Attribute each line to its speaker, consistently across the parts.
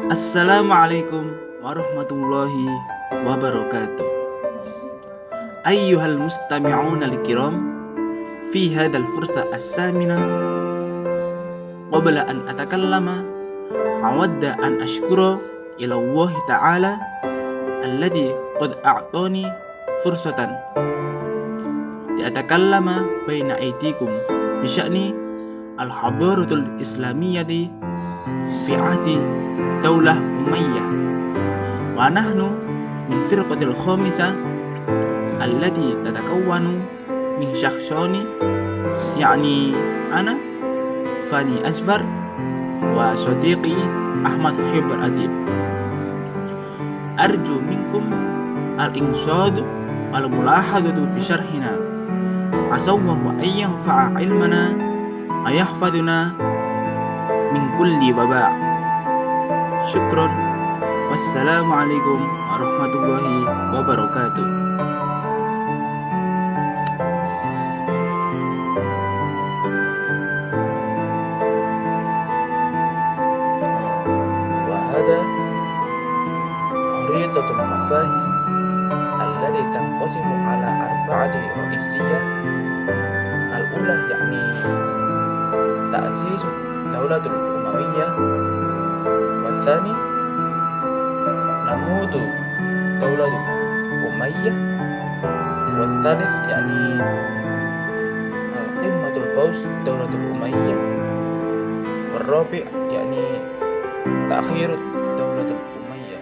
Speaker 1: Assalamualaikum warahmatullahi wabarakatuh. Ayyuhal mustami'una al-kiram, fi hadal fursa as-samina, qabla an atakallama, awadda an ashkura ila Allah ta'ala alladhi qad a'tani fursatan liatakallama baina aydikum bisya'ni al-hadaratul islamiyyati fi ahdi daulah Umayyah wa nahnu min firqatil khamisah allati tatakawwanu min syakhsani yakni ana Fani Asfar wa sadiqi Ahmad Hibr Adib. Arju minkum al-insad al-mulahadatu bi syarhina asawwa wa ayyanfa'a ilmana ayahfaduna min kulli waba'. Syukron. Wassalamualaikum warahmatullahi wabarakatuh.
Speaker 2: وهذا خريطة المفاهيم التي تنقسم على أربعة رئيسية. الأولى يعني تأسيس الدولة الأموية، والثاني نموذج دولة أمية، والثالث يعني قمة الفوز دولة الأمية، والرابع يعني تأخير دولة الأمية.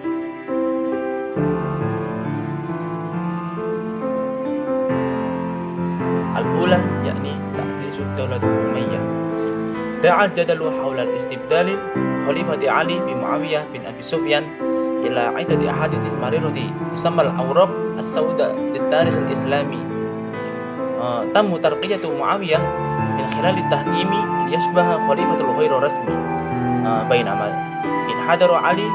Speaker 2: الأولى يعني تأسيس الدولة الأمية. دعا الجدل حول الاستبدال خليفة علي بمعاوية بن أبي سفيان إلى عدة أحاديث مريرة تسمى الأوراق السوداء للتاريخ الإسلامي. تم ترقية معاوية من خلال التحكيم ليشبه خليفة الغير رسمي، بينما انحدر علي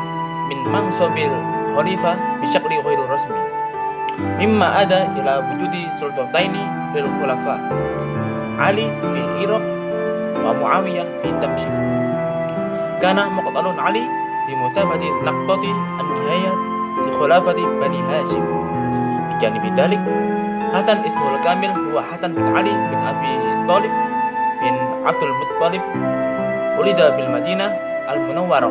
Speaker 2: من منصب الخليفة بشكل غير رسمي، مما أدى إلى وجود سلطتين للخلفاء، علي في العراق ومعاوية في دمشق. كان مقتل علي بمثابة نقطة النهاية لخلافة بني هاشم. بجانب ذلك حسن اسمه الكامل هو حسن بن علي بن أبي طالب بن عبد المطلب، ولد بالمدينة المنورة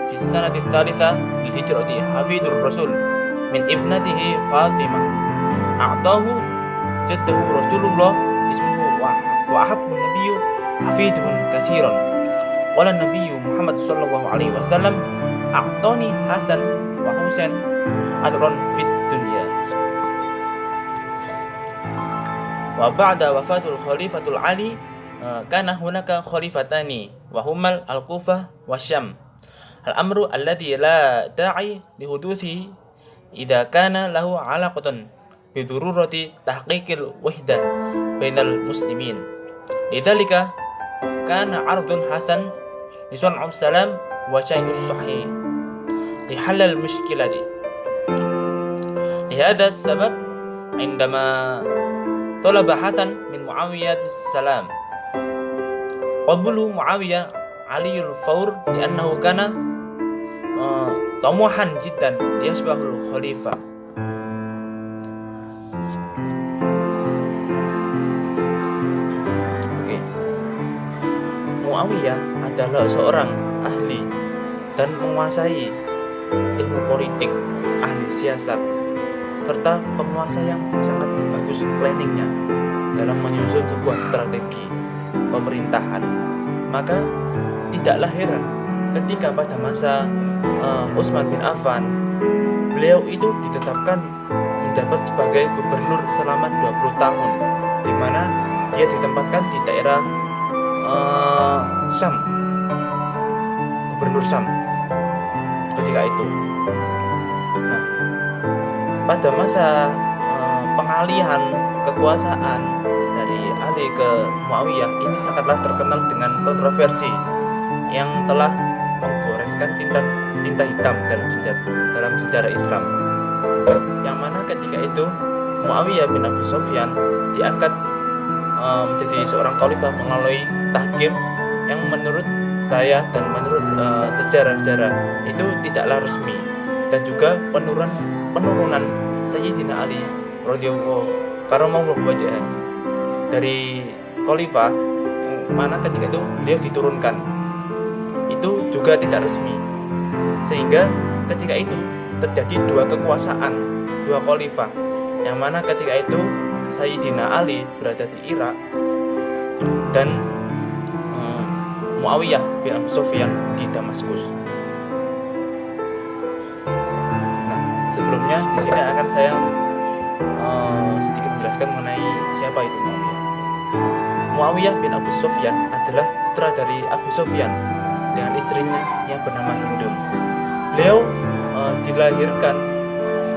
Speaker 2: في السنة الثالثة للهجرة، حفيد الرسول من ابنته فاطمة. أعطاه جده رسول الله اسمه وأحب النبي حفيده كثيرا. قال النبي محمد صلى الله عليه وسلم: أعطاني حسن وحسين أجرا في الدنيا. وبعد وفاة الخليفة العلي كان هناك خليفتان وهما الكوفة والشام. الأمر الذي لا داعي لحدوثه إذا كان له علاقة بضرورة تحقيق الوحدة بين المسلمين. لذلك كان عرض حسن لصنع السلام وشيء الصحيح لحل المشكلة. لهذا السبب عندما طلب حسن من معاوية السلام، قبل معاوية علي الفور لأنه كان طموحا جدا ليشبه الخليفة. Muawiyah adalah seorang ahli dan menguasai ilmu politik, ahli siasat, serta penguasa yang sangat bagus planningnya dalam menyusun sebuah strategi pemerintahan. Maka tidaklah heran ketika pada masa Utsman bin Affan, beliau itu ditetapkan menjabat sebagai gubernur selama 20 tahun, di mana dia ditempatkan di daerah Syam, gubernur Syam ketika itu. Nah, pada masa pengalihan kekuasaan dari Ali ke Muawiyah ini sangatlah terkenal dengan kontroversi yang telah memgoreskan tinta hitam dalam sejarah Islam, yang mana ketika itu Muawiyah bin Abi Sufyan diangkat menjadi seorang khalifah melalui tahkim yang menurut saya dan menurut sejarah-sejarah itu tidaklah resmi, dan juga penurunan Sayyidina Ali radhiyallahu karamullahu wajhah dari khalifah, yang mana ketika itu beliau diturunkan, itu juga tidak resmi, sehingga ketika itu terjadi dua kekuasaan, dua khalifah, yang mana ketika itu Sayyidina Ali berada di Irak dan Muawiyah bin Abu Sufyan di Damaskus. Nah, sebelumnya di sini akan saya sedikit menjelaskan mengenai siapa itu Muawiyah. Muawiyah bin Abu Sufyan adalah putra dari Abu Sufyan dengan istrinya yang bernama Hindun. Beliau dilahirkan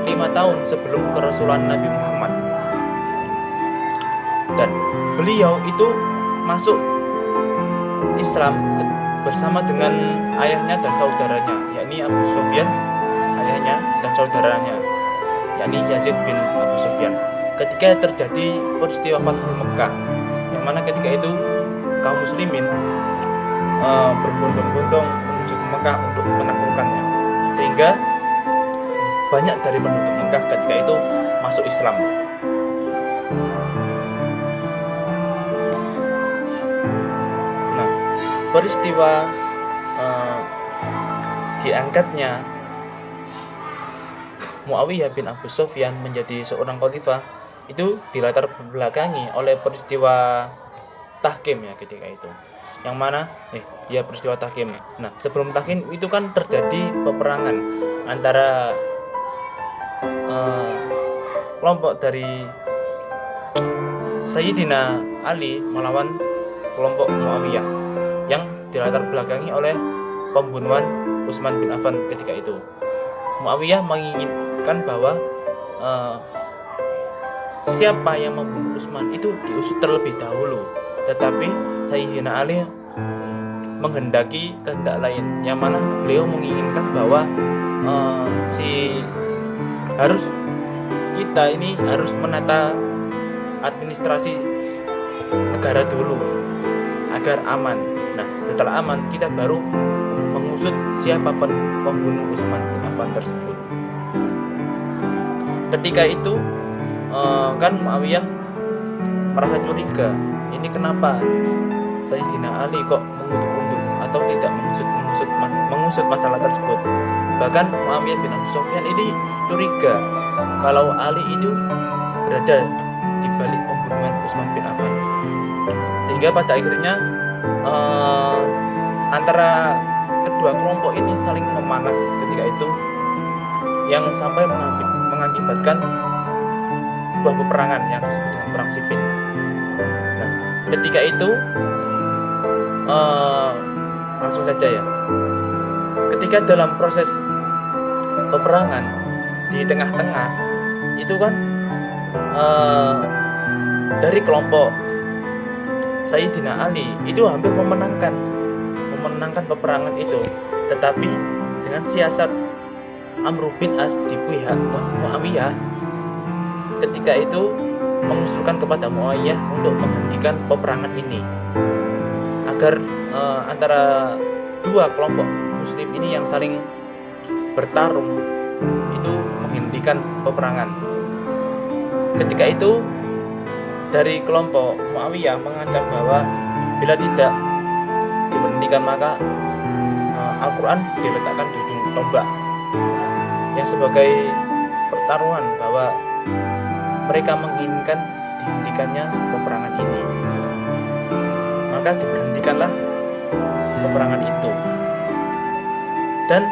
Speaker 2: 5 tahun sebelum kerasulan Nabi Muhammad, dan beliau itu masuk Islam bersama dengan ayahnya dan saudaranya, yakni Abu Sufyan, ayahnya dan saudaranya, yakni Yazid bin Abu Sufyan, ketika terjadi peristiwa Fathul Mekah, yang mana ketika itu kaum muslimin berbondong-bondong menuju ke Mekah untuk menaklukkannya, sehingga banyak dari penduduk Mekah ketika itu masuk Islam. Nah, peristiwa diangkatnya Muawiyah bin Abu Sufyan menjadi seorang khalifah itu dilatar belakangi oleh peristiwa Tahkim ya ketika itu, yang mana peristiwa Tahkim. Nah, sebelum Tahkim itu kan terjadi peperangan antara kelompok dari Sayyidina Ali melawan kelompok Muawiyah yang dilatar belakangi oleh pembunuhan Utsman bin Affan ketika itu. Muawiyah menginginkan bahwa siapa yang membunuh Utsman itu diusut terlebih dahulu, tetapi Sayyidina Ali menghendaki kehendak lain, yang mana beliau menginginkan bahwa kita ini harus menata administrasi negara dulu agar aman. Nah, setelah aman kita baru mengusut siapa pembunuh Utsman bin Affan tersebut. Ketika itu kan Muawiyah merasa curiga, ini kenapa Sayyidina Ali kok mengutuk-utuk atau tidak mengusut masalah tersebut. Bahkan Muawiyah bin Abu Sufyan ini curiga kalau Ali itu berada di balik pembunuhan Utsman bin Affan, sehingga pada akhirnya antara kedua kelompok ini saling memanas ketika itu, yang sampai mengakibatkan sebuah peperangan yang disebut dengan perang sifil. Nah, ketika itu langsung saja ya, ketika dalam proses peperangan di tengah-tengah itu kan dari kelompok Sayyidina Ali itu hampir memenangkan peperangan itu, tetapi dengan siasat Amr bin As di pihak Muawiyah ketika itu mengusulkan kepada Muawiyah untuk menghentikan peperangan ini agar antara dua kelompok muslim ini yang saling bertarung itu menghentikan peperangan. Ketika itu dari kelompok Muawiyah mengancam bahwa bila tidak diberhentikan maka Al-Quran diletakkan di ujung tombak, yang sebagai pertaruhan bahwa mereka menginginkan dihentikannya peperangan ini. Maka diberhentikanlah peperangan itu, dan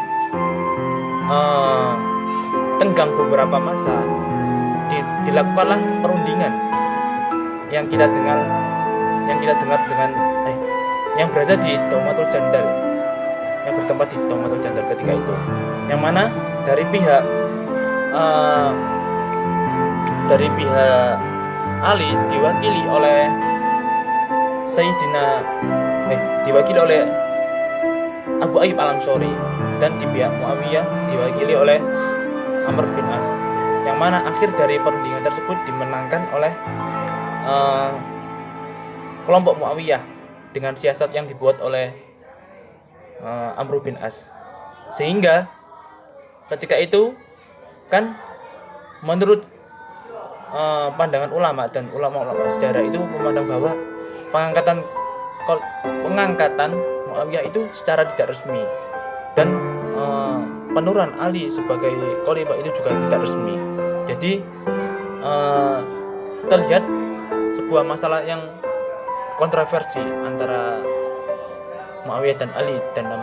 Speaker 2: tenggang beberapa masa dilakukanlah perundingan yang kita dengar dengan yang berada di Daumatul Jandal, yang bertempat di Daumatul Jandal ketika itu, yang mana dari pihak Ali diwakili oleh diwakili oleh Abu Ayyub Al-Ansori, dan di pihak Muawiyah diwakili oleh Amr bin As, yang mana akhir dari perundingan tersebut dimenangkan oleh kelompok Muawiyah dengan siasat yang dibuat oleh Amr bin As. Sehingga ketika itu kan menurut pandangan ulama dan ulama-ulama sejarah itu memandang bahwa pengangkatan Muawiyah itu secara tidak resmi, dan penurunan Ali sebagai khalifah itu juga tidak resmi. Jadi terlihat sebuah masalah yang kontroversi antara Muawiyah dan Ali dalam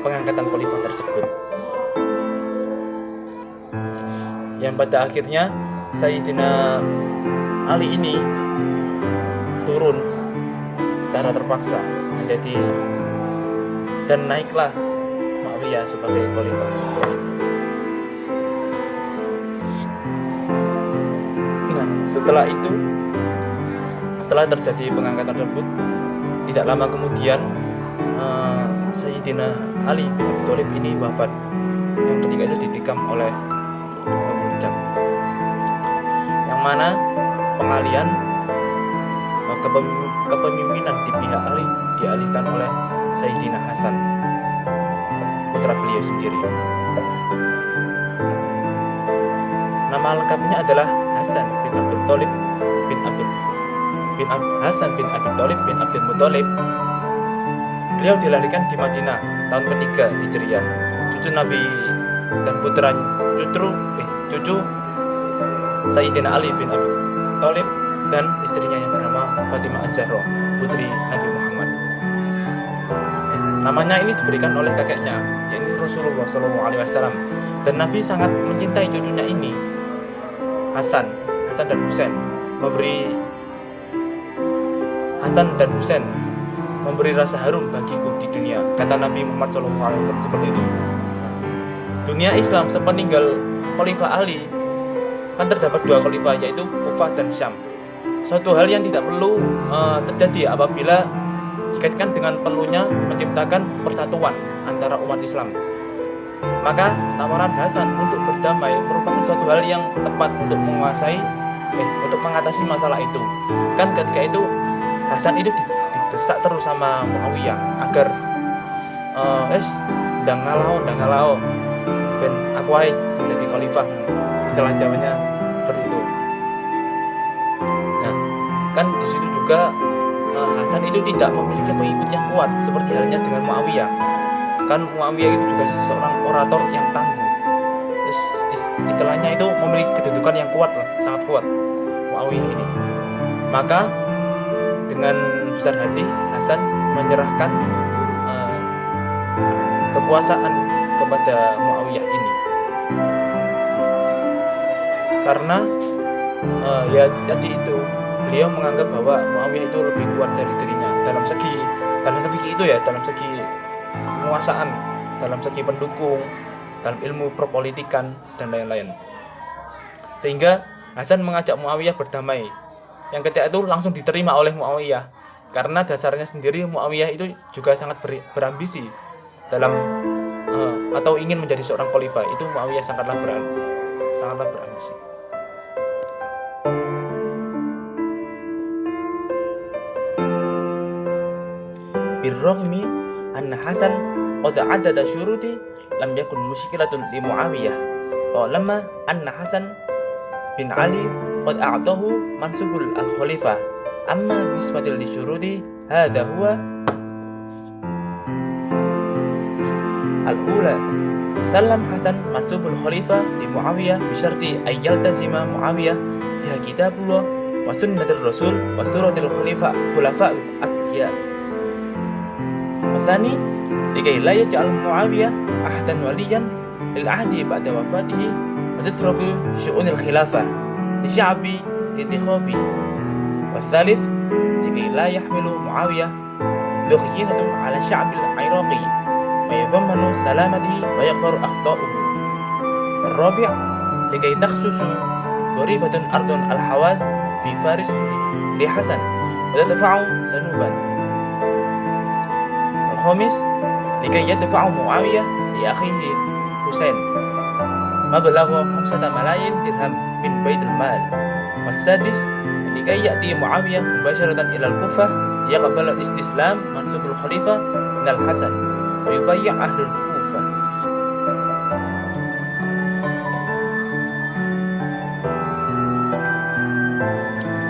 Speaker 2: pengangkatan khalifah tersebut, yang pada akhirnya Sayyidina Ali ini turun secara terpaksa menjadi, dan naiklah Muawiyah sebagai khalifah. Nah, setelah terjadi pengangkatan tersebut, tidak lama kemudian Sayyidina Ali bin Abi Thalib ini wafat, yang ketika itu ditikam oleh Jam, yang mana pengalihan kepemimpinan di pihak Ali dialihkan oleh Sayyidina Hasan, putra beliau sendiri. Nama lengkapnya adalah Hasan bin Abdul Thalib Hasan bin Abi Thalib bin Abdul Muthalib. Beliau dilahirkan di Madinah tahun ketiga Hijriah, cucu Nabi dan cucu Sayyidina Ali bin Abi Thalib dan istrinya yang bernama Fatimah Az-Zahra, putri Nabi Muhammad. Namanya ini diberikan oleh kakeknya, yaitu Rasulullah SAW, dan Nabi sangat mencintai cucunya ini, Hasan dan Husain, memberi rasa harum bagiku di dunia, kata Nabi Muhammad SAW seperti itu. Dunia Islam sepeninggal Khalifah Ali kan terdapat dua khalifah, yaitu Kufah dan Syam. Suatu hal yang tidak perlu terjadi apabila dikaitkan dengan perlunya menciptakan persatuan antara umat Islam. Maka tawaran Hasan untuk berdamai merupakan suatu hal yang tepat untuk untuk mengatasi masalah itu. Kan ketika itu Hasan itu didesak terus sama Muawiyah agar ndang ngalau ben aku ae jadi khalifah, istilah Jawanya seperti itu. Nah, kan di situ juga Hasan itu tidak memiliki pengikut yang kuat seperti halnya dengan Muawiyah. Kan Muawiyah itu juga seorang orator yang tangguh. Istilahnya itu memiliki kedudukan yang kuat lah, sangat kuat Muawiyah ini. Maka dengan besar hati Hasan menyerahkan kekuasaan kepada Muawiyah ini, karena jadi itu beliau menganggap bahwa Muawiyah itu lebih kuat dari dirinya dalam segi penguasaan, dalam segi pendukung, dalam ilmu perpolitikan dan lain-lain. Sehingga Hasan mengajak Muawiyah berdamai, yang ketika itu langsung diterima oleh Muawiyah, karena dasarnya sendiri Muawiyah itu juga sangat berambisi dalam atau ingin menjadi seorang khalifah. Itu Muawiyah sangatlah berambisi. Birrohmi anna Hasan qad adada syuruti lam yakun musykilatun li Muawiyah, talama anna Hasan bin Ali qad a'tahu mansubul al-khalifah, amma bismatil li syuruti hadha huwa al-ula. Salam Hasan mansubul khalifah li Muawiyah bisyarti ay yaltazima Muawiyah biha kitabullah wa sunnatir rasul wa suratil khulafa'ul atqiya. Tsani likai la yaj'al Muawiyah ahdan waliyan lil ahdi ba'da wafatihi wa tasraku syu'unil khilafah li sya'bi intikhabi. Wa tsalits likai la yahmilu Muawiyah dukhiyatun ala sya'bil iraqi wa yadhammanu salamatihi wa yaghfaru akhta'uhu. Ar-rabi' likai takhsusu duribatun ardun al-Hawaz fi Faris li Hasan wa tadfa'u sanuban. Al-khamis likai yadfa'u Muawiyah li akhihi Husain mablagha 5 malayin dirham min baitul mal. Was-sadis likai ya'ti Muawiyah mubasharatan ila al-Kufah yaqbal al-istislam mansubul khalifah minal Hasan wa yubayyi' ahlul Kufah.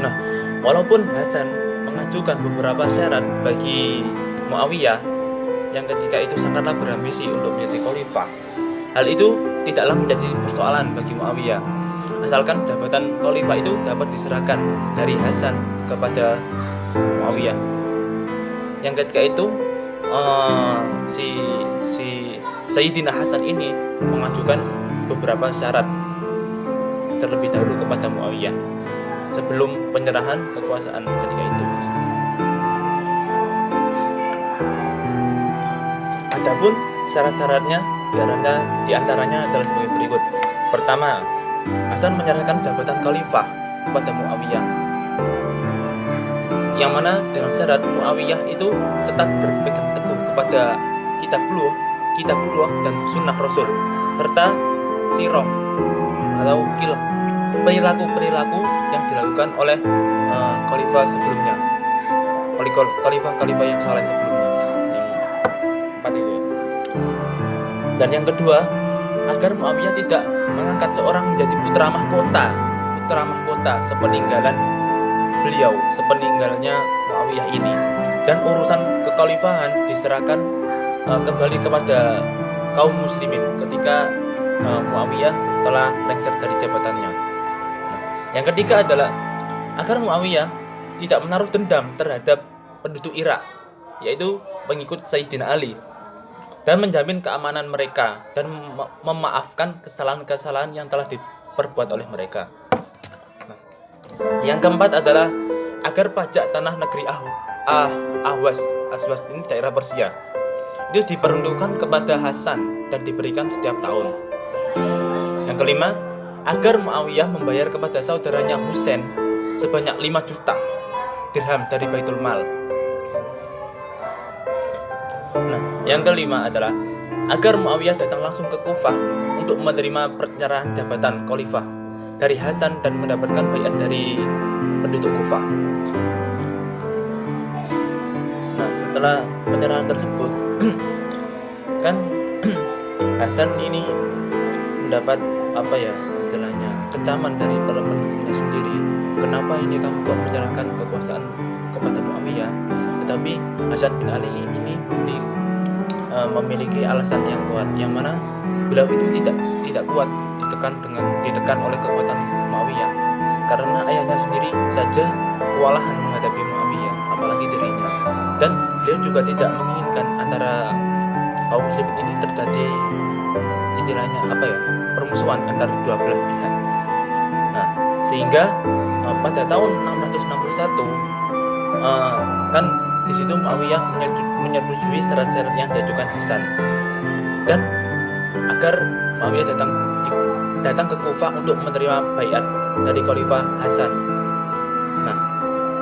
Speaker 2: Nah, walaupun Hasan mengajukan beberapa syarat bagi Muawiyah yang ketika itu sangatlah berambisi untuk menjadi khalifah, hal itu tidaklah menjadi persoalan bagi Muawiyah, asalkan jabatan khalifah itu dapat diserahkan dari Hasan kepada Muawiyah. Yang ketika itu si Sayyidina Hasan ini mengajukan beberapa syarat terlebih dahulu kepada Muawiyah sebelum penyerahan kekuasaan ketika itu. Adapun syarat-syaratnya di antaranya adalah sebagai berikut. Pertama, Hasan menyerahkan jabatan khalifah kepada Muawiyah, yang mana dengan syarat Muawiyah itu tetap berpegang teguh kepada kitabullah dan sunnah Rasul, serta sirah atau perilaku yang dilakukan oleh khalifah sebelumnya, khalifah yang saleh sebelumnya. Empat itu. Dan yang kedua, agar Muawiyah tidak mengangkat seorang menjadi putra mahkota sepeninggalnya Muawiyah ini, dan urusan kekhalifahan diserahkan kembali kepada kaum muslimin ketika Muawiyah telah lengser dari jabatannya. Yang ketiga adalah agar Muawiyah tidak menaruh dendam terhadap penduduk Irak, yaitu pengikut Sayyidina Ali, dan menjamin keamanan mereka dan memaafkan kesalahan-kesalahan yang telah diperbuat oleh mereka. Yang keempat adalah agar pajak tanah negeri Ahwas ini daerah Persia itu diperuntukkan kepada Hasan dan diberikan setiap tahun. Yang kelima, agar Muawiyah membayar kepada saudaranya Husain sebanyak 5 juta dirham dari Baitul Mal. Nah, yang kelima adalah agar Muawiyah datang langsung ke Kufah untuk menerima penyerahan jabatan khalifah dari Hasan dan mendapatkan baiat dari penduduk Kufah. Nah, setelah penyerahan tersebut kan Hasan ini mendapat istilahnya kecaman dari para penduduknya sendiri. Kenapa ini kamu kok menyerahkan kekuasaan kepada Muawiyah? Tetapi Hasan bin Ali ini memiliki alasan yang kuat, yang mana beliau itu tidak kuat ditekan oleh kekuatan Muawiyah, karena ayahnya sendiri saja kewalahan menghadapi Muawiyah, apalagi dirinya. Dan beliau juga tidak menginginkan antara kaum muslimin ini terjadi istilahnya permusuhan antar dua belah pihak. Nah, sehingga pada tahun 661 kan di situ Muawiyah menyetujui syarat-syarat yang diajukan Hasan, dan agar Muawiyah datang ke Kufah untuk menerima baiat dari Khalifah Hasan. Nah,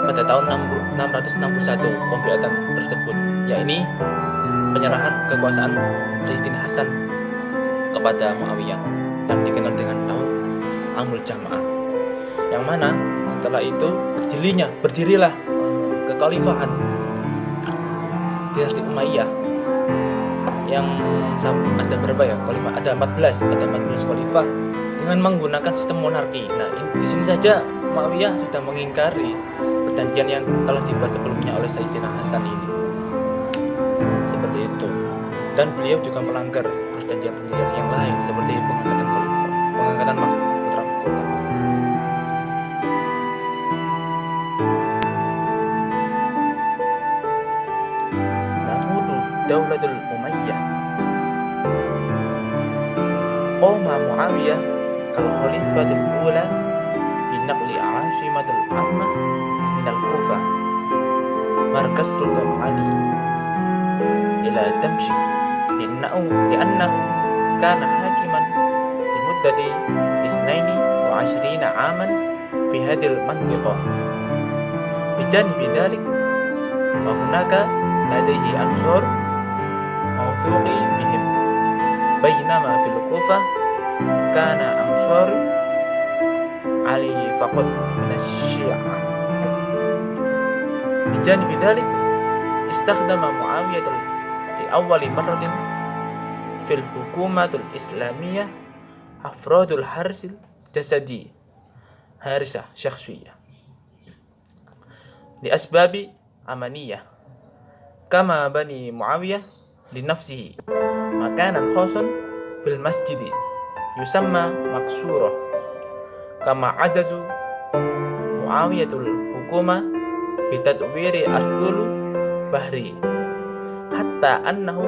Speaker 2: pada tahun 661 pembiatan tersebut, yakni penyerahan kekuasaan Sayyidina Hasan kepada Muawiyah yang dikenal dengan tahun Amul Jamaah, yang mana setelah itu berdirilah kekhalifahan dinasti Umayyah yang ada berapa ya khalifah? Ada 14 khalifah dengan menggunakan sistem monarki. Nah, di sini saja Muawiyah sudah mengingkari perjanjian yang telah dibuat sebelumnya oleh Sayyidina Hasan ini. Seperti itu. Dan beliau juga melanggar perjanjian-perjanjian yang lain seperti pengangkatan putra mahkota. Daulatul Umayyah. Qama Muawiyah kal khalifatul ula binaqli asimatul ammah minal Kufah markas Sultan Ali ila Damsyik li'annahu kana hakiman limuddati 22 aman fi hadhihi al-mantiqah. Bijanibi dhalik wa hunaka ladaihi ansur mawthuqi bihim bainama fil Kufah kana ansur Ali faqad min asy-Syi'ah. Bijanibi dhalik istakhdama Muawiyah لأول مرة في الحكومة الإسلامية أفراد الحرس الجسدي هارسة شخصية لأسباب أمنية، كما بني معاوية لنفسه مكانا خاصا في المسجد يسمى مقصورة، كما عجز معاوية الحكومة بتدوير أسطول بحري، حتى أنه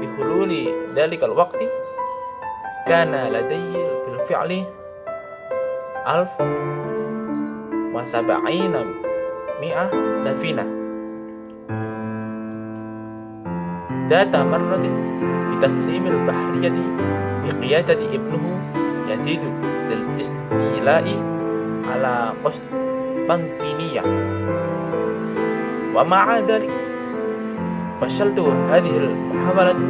Speaker 2: بحلول ذلك الوقت كان لديه بالفعل 1700 سفينة. ذات مرة بتسليم البحرية بقيادة ابنه يزيد للاستيلاء على قسطنطينية، ومع ذلك فشلت هذه المحاولة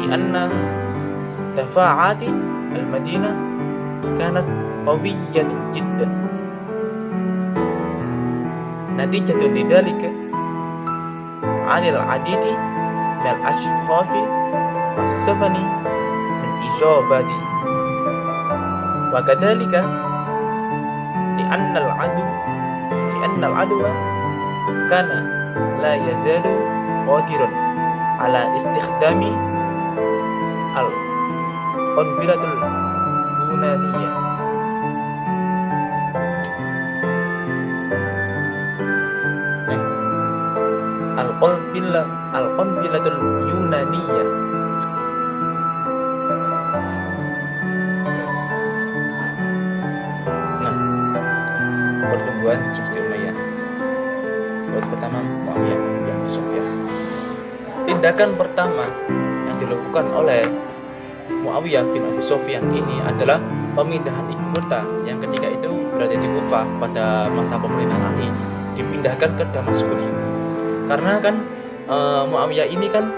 Speaker 2: لأن دفاعات المدينة كانت قوية جدا. نتيجة لذلك عن العديد من الأشخاص والسفن من إصابتي، وكذلك لأن العدو كان لا يزال قادرا على استخدام القنبلة اليونانية. القنبلة اليونانية. Nah, pertumbuhan dinasti Umayyah. Poin pertama, Muawiyah bin Abi Sufyan. Tindakan pertama yang dilakukan oleh Muawiyah bin Abi Sufyan ini adalah pemindahan ibu kota yang ketika itu berada di Kufah pada masa pemerintahan Ali, dipindahkan ke Damaskus. Karena kan Muawiyah ini kan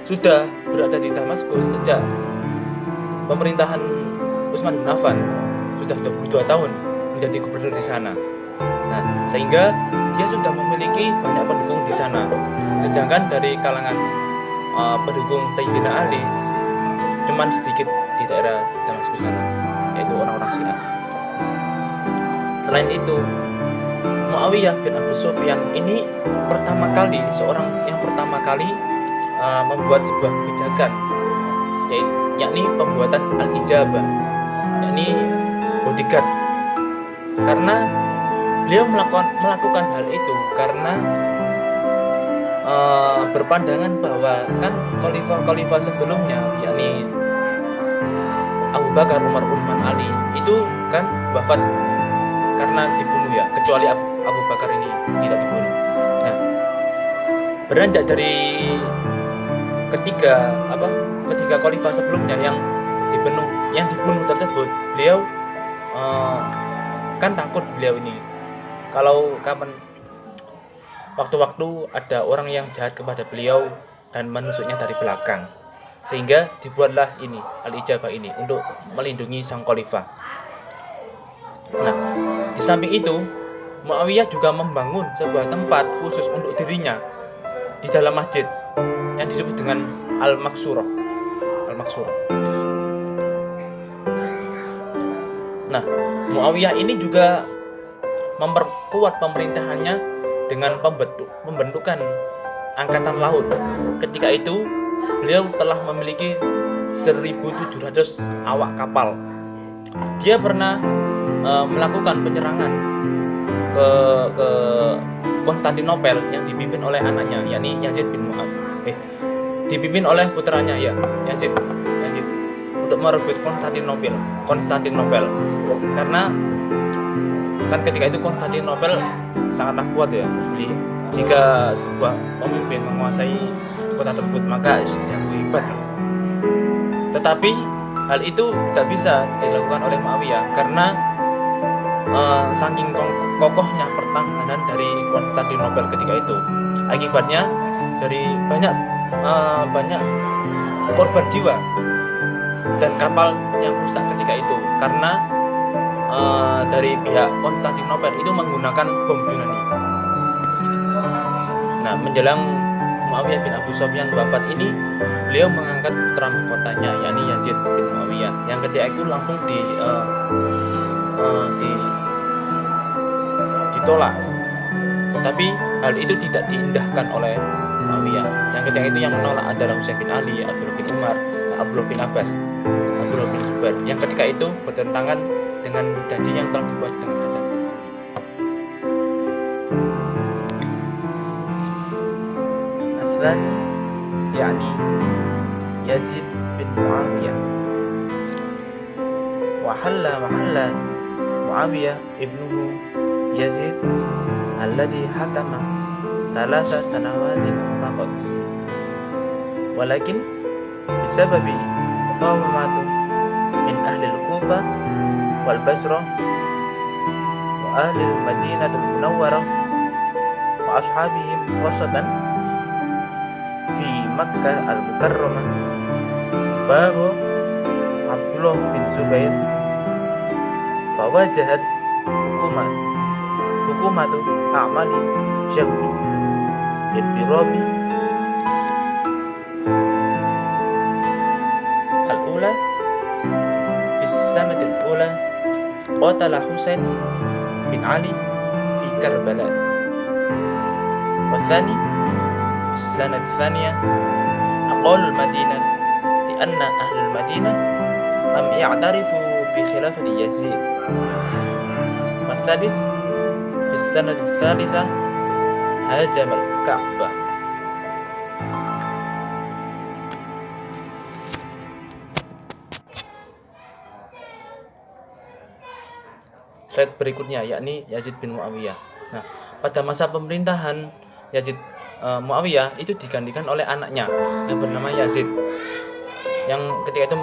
Speaker 2: sudah berada di Damaskus sejak pemerintahan Utsman bin Affan, sudah 22 tahun menjadi gubernur di sana. Nah, sehingga dia sudah memiliki banyak pendukung di sana. Sedangkan dari kalangan pendukung Sayyidina Ali cuman sedikit di daerah Damaskus sana, yaitu orang-orang Syiah. Selain itu, Muawiyah bin Abi Sufyan ini seorang yang pertama kali membuat sebuah kebijakan, yakni pembuatan al-ijabah, yakni bodyguard. Karena beliau melakukan hal itu karena berpandangan bahwa kan khalifah sebelumnya, yakni Abu Bakar, Umar, Utsman, Ali itu kan wafat karena dibunuh ya, kecuali Abu Bakar ini tidak dibunuh. Nah, beranjak dari ketiga khalifah sebelumnya yang dibunuh tersebut, beliau kan takut beliau ini kalau waktu-waktu ada orang yang jahat kepada beliau dan menusuknya dari belakang, sehingga dibuatlah ini al-ijabah ini untuk melindungi sang khalifah. Nah, di samping itu Muawiyah juga membangun sebuah tempat khusus untuk dirinya di dalam masjid yang disebut dengan Al-Maqsurah. Nah, Muawiyah ini juga memperkuat pemerintahannya dengan pembentukan angkatan laut. Ketika itu beliau telah memiliki 1.700 awak kapal. Dia pernah melakukan penyerangan ke Konstantinopel yang dipimpin oleh anaknya, yakni Yazid bin Muawiyah. Dipimpin oleh putranya ya, Yazid untuk merebut Konstantinopel. Karena kan ketika itu Konstantinopel sangatlah kuat ya. Jadi jika sebuah pemimpin menguasai kota tersebut maka dia hebat. Tetapi hal itu tidak bisa dilakukan oleh Muawiyah karena saking kokohnya pertahanan dari Konstantinopel ketika itu. Akibatnya dari banyak korban jiwa dan kapal yang rusak ketika itu karena dari pihak Konstantinopel itu menggunakan bom Yunani. Nah, menjelang Muawiyah bin Abu Sufyan wafat ini, beliau mengangkat putra mahkotanya, yakni Yazid bin Muawiyah, yang ketika itu langsung ditolak. Tetapi hal itu tidak diindahkan oleh Muawiyah. Yang ketika itu yang menolak adalah Husain bin Ali, Abdullah bin Umar, Abdullah bin Abbas, Abdullah bin Zubair, yang ketika itu bertentangan dengan janji yang telah dibuat dengan Hasan bin Ali. Al-Thani yakni Yazid bin Muawiyah. Wahalla mahalla Muawiyah ibnuhu Yazid alladhi hakama 3 sanawatin faqat, walakin bisababi muqawamatu min ahli al-Kufah wal Basrah wa ahli al-Madinah al-Munawwarah wa ashabihim khasatan fi Makkah al-Mukarramah, bahwa Abdullah bin Zubair fawajahat hukumatu a'mali Syaghbi ibn Rabi al-ula fi sanat al-ula qatala Husain bin Ali fi Karbala, wa thani fi sanat al-thaniya aqal al-Madinah li anna ahli al-Madinah lam ya'tarifu bi khilafati Yazid, wa thalith fi sanat al-thalitha hajam al-Ka'bah. Slide berikutnya yakni Yazid bin Muawiyah. Nah, pada masa pemerintahan Yazid Muawiyah itu digantikan oleh anaknya yang bernama Yazid, yang ketika itu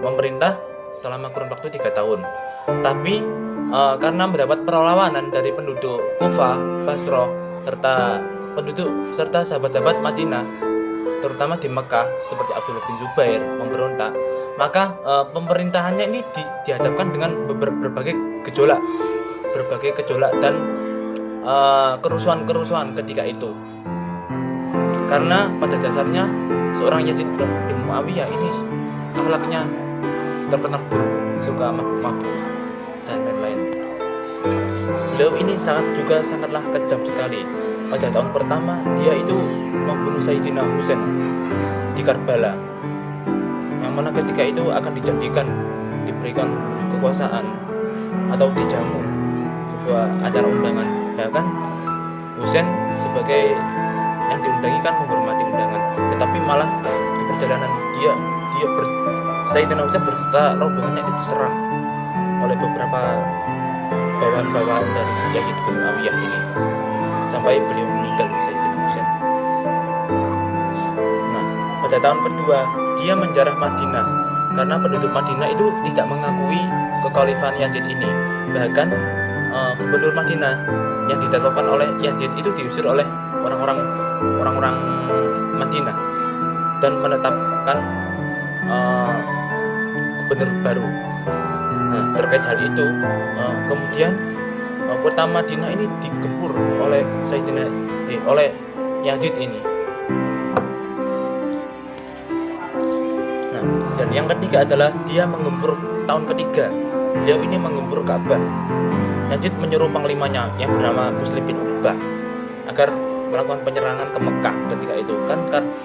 Speaker 2: memerintah selama kurun waktu 3 tahun. Tapi karena mendapat perlawanan dari penduduk Kufah, Basrah, serta sahabat-sahabat Madinah, terutama di Mekah seperti Abdullah bin Zubair memberontak, maka pemerintahannya ini dihadapkan dengan berbagai gejolak dan kerusuhan ketika itu. Karena pada dasarnya seorang Yazid bin Muawiyah ini akhlaknya terkenal buruk, suka mabuk-mabuk dan lain-lain. Beliau ini sangatlah kejam sekali. Pada tahun pertama dia itu membunuh Sayyidina Husain di Karbala, yang mana ketika itu akan diberikan kekuasaan atau dijamu sebuah acara undangan. Bahkan Husain sebagai yang diundangi kan menghormati undangan, tetapi malah di perjalanan Sayyidina Husain berserta rombongannya itu diserang oleh beberapa bawahan dari Yazid bin Muawiyah ini, sampai beliau meninggal Sayyidina Husain. Nah, pada tahun kedua dia menjarah Madinah karena penduduk Madinah itu tidak mengakui kekhalifahan Yazid ini. Bahkan gubernur Madinah yang ditetapkan oleh Yazid itu diusir oleh orang-orang Madinah dan menetapkan gubernur baru. Nah, terkait hal itu, kemudian kota Madinah ini digempur oleh oleh Yazid ini. Nah, dan yang ketiga adalah dia menggempur tahun ketiga. Dia ini menggempur Ka'bah. Yazid menyuruh panglimanya yang bernama Muslim bin Uqbah agar melakukan penyerangan ke Mekah ketika itu.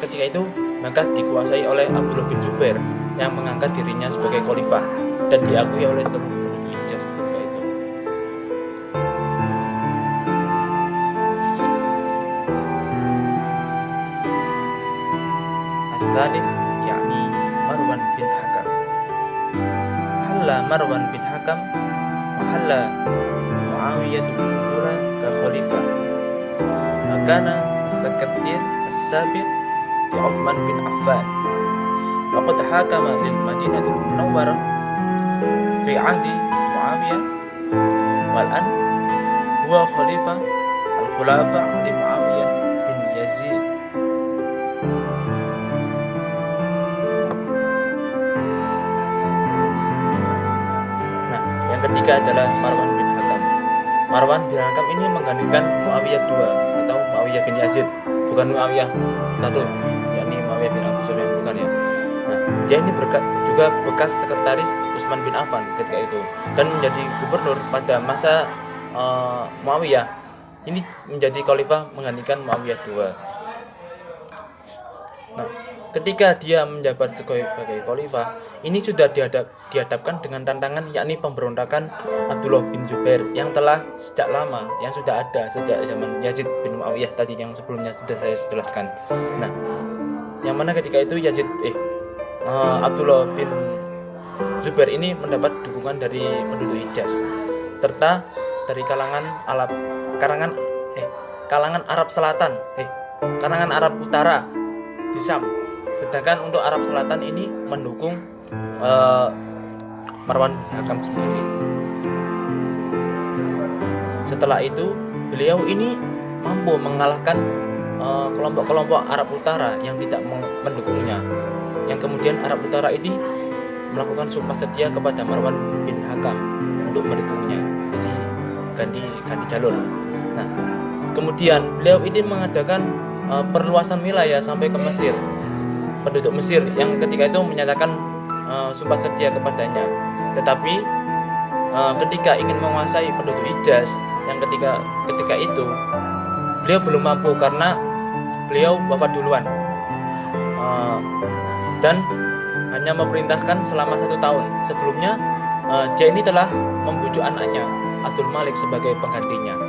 Speaker 2: Ketika itu Mekah dikuasai oleh Abdullah bin Zubair yang mengangkat dirinya sebagai khalifah dan diakui oleh seluruh penduduk Hijaz ketika itu. Al-Thalith yakni Marwan bin Hakam. Halla Marwan bin Hakam wa halla Muawiyah bin Ura ka khalifah. Makana as-Sakatir as-Sabiq di Uthman bin Affan. Wa qad hakama lil Madinatul Munawwarah fi ahdi Muawiyah wal an huwa khalifah al-khulafa li Muawiyah bin Yazid. Nah, yang ketiga adalah Marwan bin Hakam ini menggantikan Muawiyah II atau Muawiyah bin Yazid bukan Muawiyah satu, yakni Muawiyah bin Abu Sufyan, bukan ya. Nah, dia ini juga bekas sekretaris Utsman bin Affan ketika itu, dan menjadi gubernur pada masa Muawiyah. Ini menjadi khalifah menggantikan Muawiyah II. Nah, ketika dia menjabat sebagai khalifah, ini sudah dihadapkan dengan tantangan, yakni pemberontakan Abdullah bin Zubair yang telah sejak lama, yang sudah ada sejak zaman Yazid bin Muawiyah tadi yang sebelumnya sudah saya jelaskan. Nah, yang mana ketika itu Abdullah bin Zubair ini mendapat dukungan dari penduduk Hijaz serta dari kalangan Arab Selatan, kalangan Arab Utara di Syam. Sedangkan untuk Arab Selatan ini mendukung Marwan bin Hakam sendiri. Setelah itu beliau ini mampu mengalahkan kelompok-kelompok Arab Utara yang tidak mendukungnya, yang kemudian Arab Utara ini melakukan sumpah setia kepada Marwan bin Hakam untuk mendukungnya. Jadi ganti jalur. Nah, kemudian beliau ini mengadakan perluasan wilayah sampai ke Mesir. Penduduk Mesir yang ketika itu menyatakan sumpah setia kepadanya. Tetapi ketika ingin menguasai penduduk Hijaz yang ketika itu beliau belum mampu karena beliau wafat duluan, dan hanya memerintahkan selama 1 tahun. Sebelumnya dia ini telah membujuk anaknya Abdul Malik sebagai penggantinya.